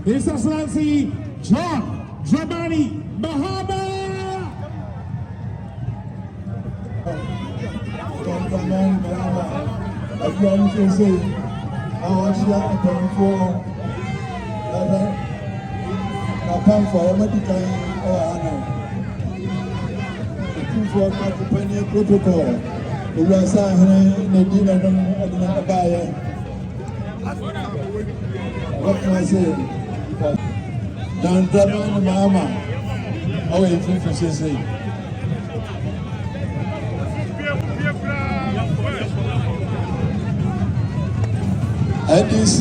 His Excellency John Dramani Mahama. John Dramani Mahama. As you can see, I want you to come for a medical Otumfuo accompanying protocol. We are saying the dinner and buyer. What can I say? John Dramani Mahama. How are you for say? Ndc,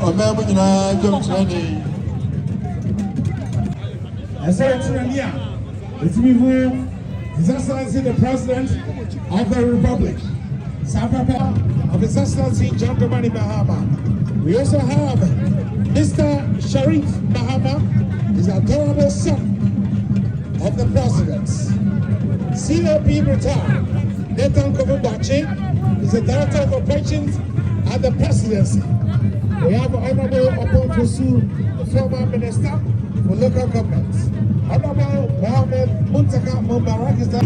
Omembu na jump training. Excellency, it's me who His Excellency the President of the Republic, of His Excellency John Dramani Mahama. We also have Mr. Sharif Mahama, his adorable son of the President. COP retired. Nathan Kovubachi is the Director of Operations at the Presidency. We have Honorable Otumfuo, the former Minister for Local Governments. Honorable Mohammed Muntaka Mubarak is the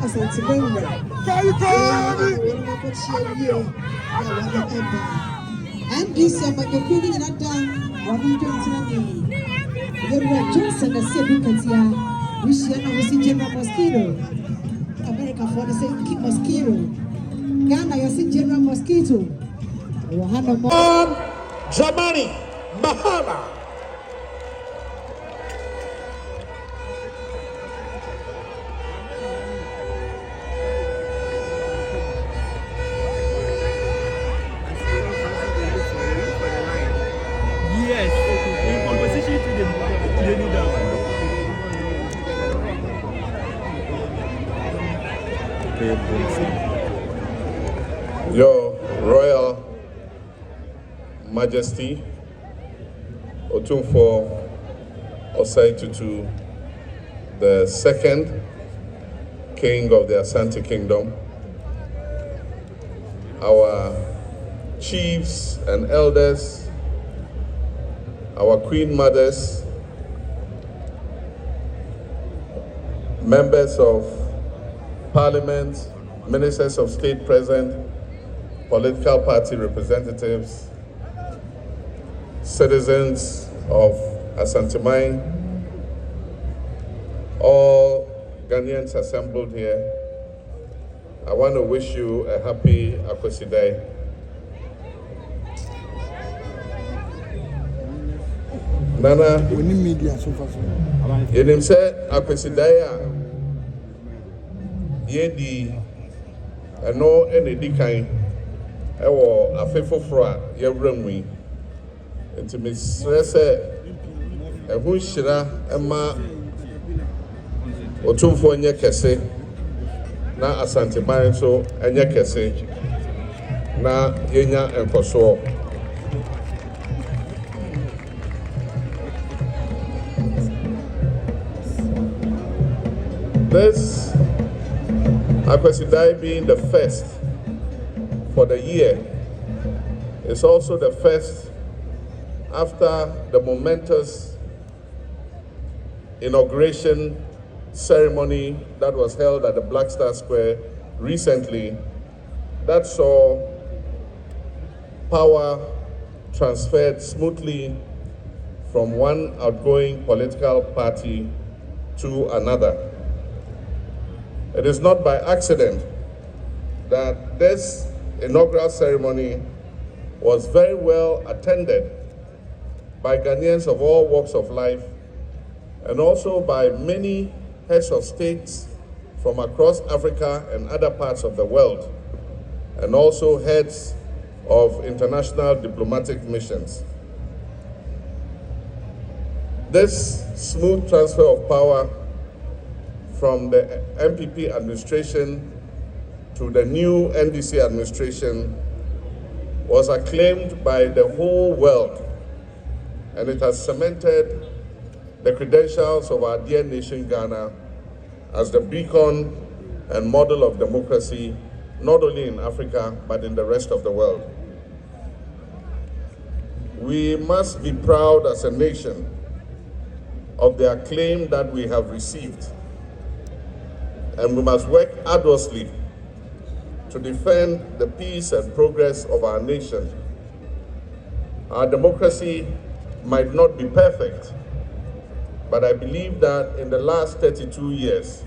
Ashanti Ndc Gurus in Adam, Johnson, the Katia, Luciana was in General Mosquito, America for the same mosquito, Ghana, you see General Mosquito, Dramani Mahama. Your Royal Majesty Otumfuo Osei-Tutu, the second King of the Ashanti Kingdom, our chiefs and elders, our Queen Mothers, members of Parliament, ministers of state present, political party representatives, citizens of Ashanti, all Ghanaians assembled here. I want to wish you a happy Akwasidea. Nana, yenim se Akwasidea yedi eno enedikan ewo afefoforo a yewram wi enti mesre se ehu hira ema Otumfuo nye kese na Ashanti man so enye kese na yenya enkoso. This Akwasidea being the first for the year is also the first after the momentous inauguration ceremony that was held at the Black Star Square recently that saw power transferred smoothly from one outgoing political party to another. It is not by accident that this inaugural ceremony was very well attended by Ghanaians of all walks of life and also by many heads of states from across Africa and other parts of the world, and also heads of international diplomatic missions. This smooth transfer of power from the MPP administration to the new NDC administration was acclaimed by the whole world, and it has cemented the credentials of our dear nation Ghana as the beacon and model of democracy, not only in Africa, but in the rest of the world. We must be proud as a nation of the acclaim that we have received, and we must work arduously to defend the peace and progress of our nation. Our democracy might not be perfect, but I believe that in the last 32 years,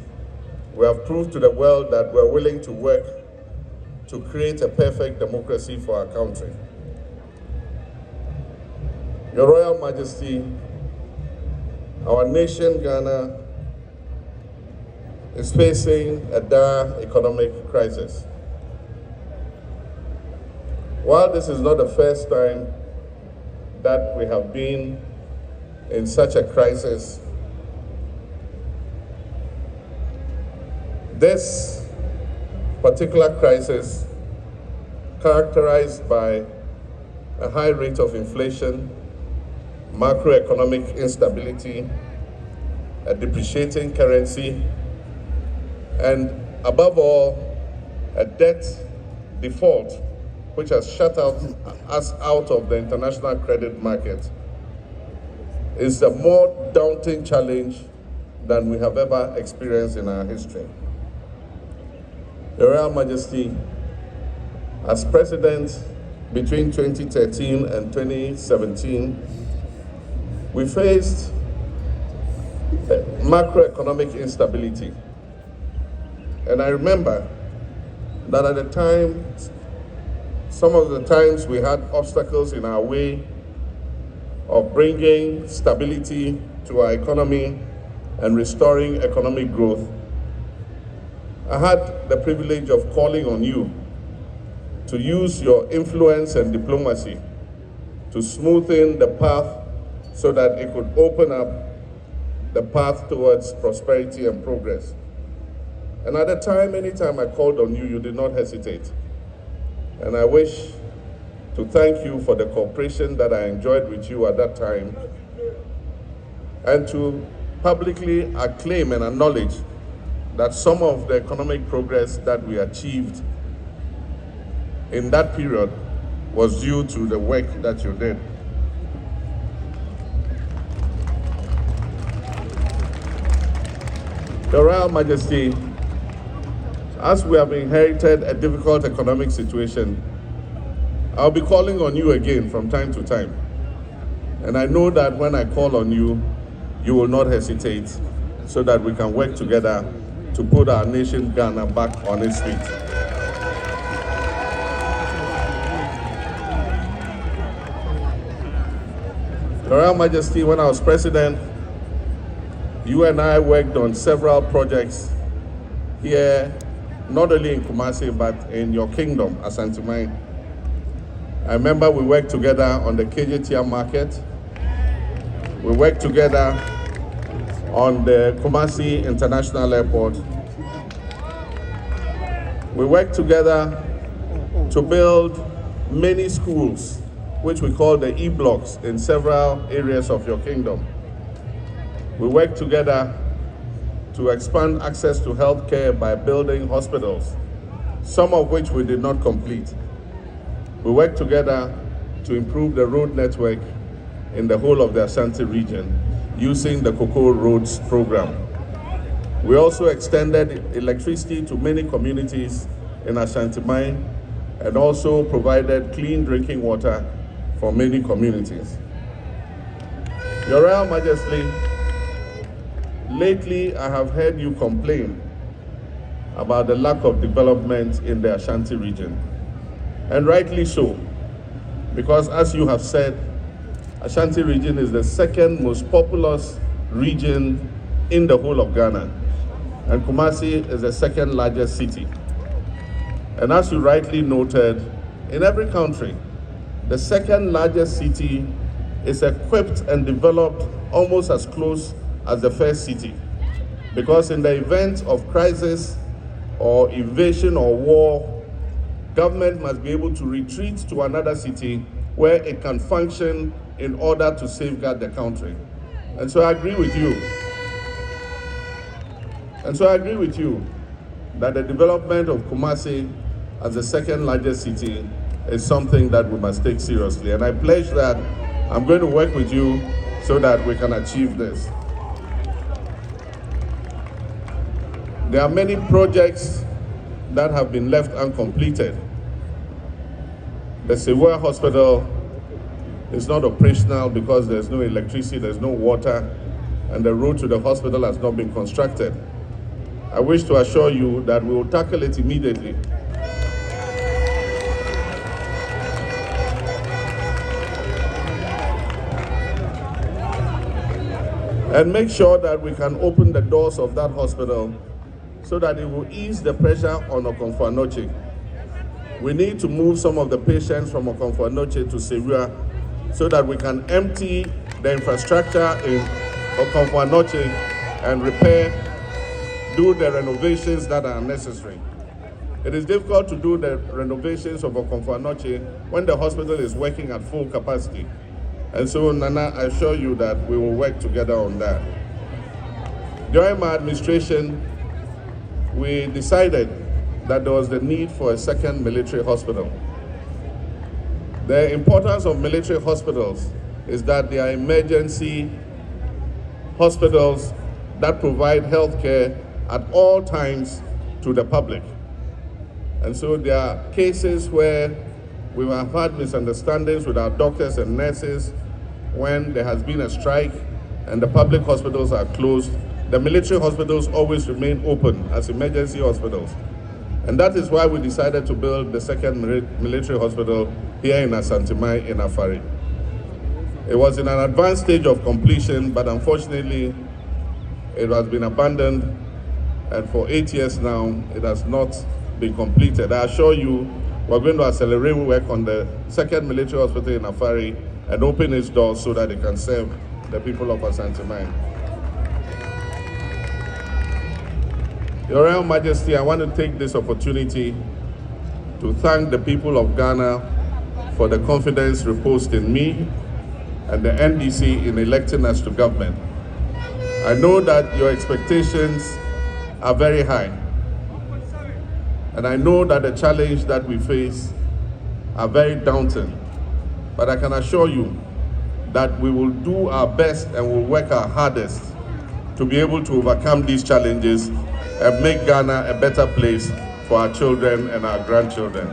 we have proved to the world that we're willing to work to create a perfect democracy for our country. Your Royal Majesty, our nation, Ghana, is facing a dire economic crisis. While this is not the first time that we have been in such a crisis, this particular crisis, characterized by a high rate of inflation, macroeconomic instability, a depreciating currency, and above all, a debt default which has shut us out of the international credit market, is a more daunting challenge than we have ever experienced in our history. Your Royal Majesty, as President between 2013 and 2017, we faced macroeconomic instability. And I remember that at the time, some of the times we had obstacles in our way of bringing stability to our economy and restoring economic growth. I had the privilege of calling on you to use your influence and diplomacy to smoothen the path so that it could open up the path towards prosperity and progress. And at the time, anytime I called on you, you did not hesitate. And I wish to thank you for the cooperation that I enjoyed with you at that time, and to publicly acclaim and acknowledge that some of the economic progress that we achieved in that period was due to the work that you did. Your Royal Majesty, as we have inherited a difficult economic situation, I'll be calling on you again from time to time. And I know that when I call on you, you will not hesitate, so that we can work together to put our nation, Ghana, back on its feet. Your Royal Majesty, when I was President, you and I worked on several projects here, not only in Kumasi, but in your kingdom, Ashanti. I remember we worked together on the KJTR market. We worked together on the Kumasi International Airport. We work together to build many schools, which we call the E-blocks, in several areas of your kingdom. We work together to expand access to healthcare by building hospitals, some of which we did not complete. We work together to improve the road network in the whole of the Ashanti region using the Cocoa Roads program. We also extended electricity to many communities in Ashanti Mine and also provided clean drinking water for many communities. Your Royal Majesty, lately I have heard you complain about the lack of development in the Ashanti region, and rightly so, because as you have said, Ashanti region is the second most populous region in the whole of Ghana, and Kumasi is the second largest city. And as you rightly noted, in every country, the second largest city is equipped and developed almost as close as the first city. Because in the event of crisis or invasion or war, government must be able to retreat to another city where it can function in order to safeguard the country. And so I agree with you. That the development of Kumasi as the second largest city is something that we must take seriously. And I pledge that I'm going to work with you so that we can achieve this. There are many projects that have been left uncompleted. The Severe Hospital is not operational because there's no electricity, there's no water, and the road to the hospital has not been constructed. I wish to assure you that we will tackle it immediately. And make sure that we can open the doors of that hospital so that it will ease the pressure on Otumfuo Anoche. We need to move some of the patients from Otumfuo Anoche to Severe so that we can empty the infrastructure in Otumfuo Anoche and do the renovations that are necessary. It is difficult to do the renovations of Otumfuo Anoche when the hospital is working at full capacity. And so, Nana, I assure you that we will work together on that. During my administration, we decided that there was the need for a second military hospital. The importance of military hospitals is that they are emergency hospitals that provide health care at all times to the public. And so there are cases where we have had misunderstandings with our doctors and nurses when there has been a strike and the public hospitals are closed. The military hospitals always remain open as emergency hospitals. And that is why we decided to build the second military hospital here in Ashanti Mine in Afari. It was in an advanced stage of completion, but unfortunately, it has been abandoned, and for 8 years now, it has not been completed. I assure you, we're going to accelerate work on the second military hospital in Afari and open its doors so that it can serve the people of Ashanti Mine. Your Royal Majesty, I want to take this opportunity to thank the people of Ghana for the confidence reposed in me and the NDC in electing us to government. I know that your expectations are very high, and I know that the challenge that we face are very daunting, but I can assure you that we will do our best and will work our hardest to be able to overcome these challenges and make Ghana a better place for our children and our grandchildren.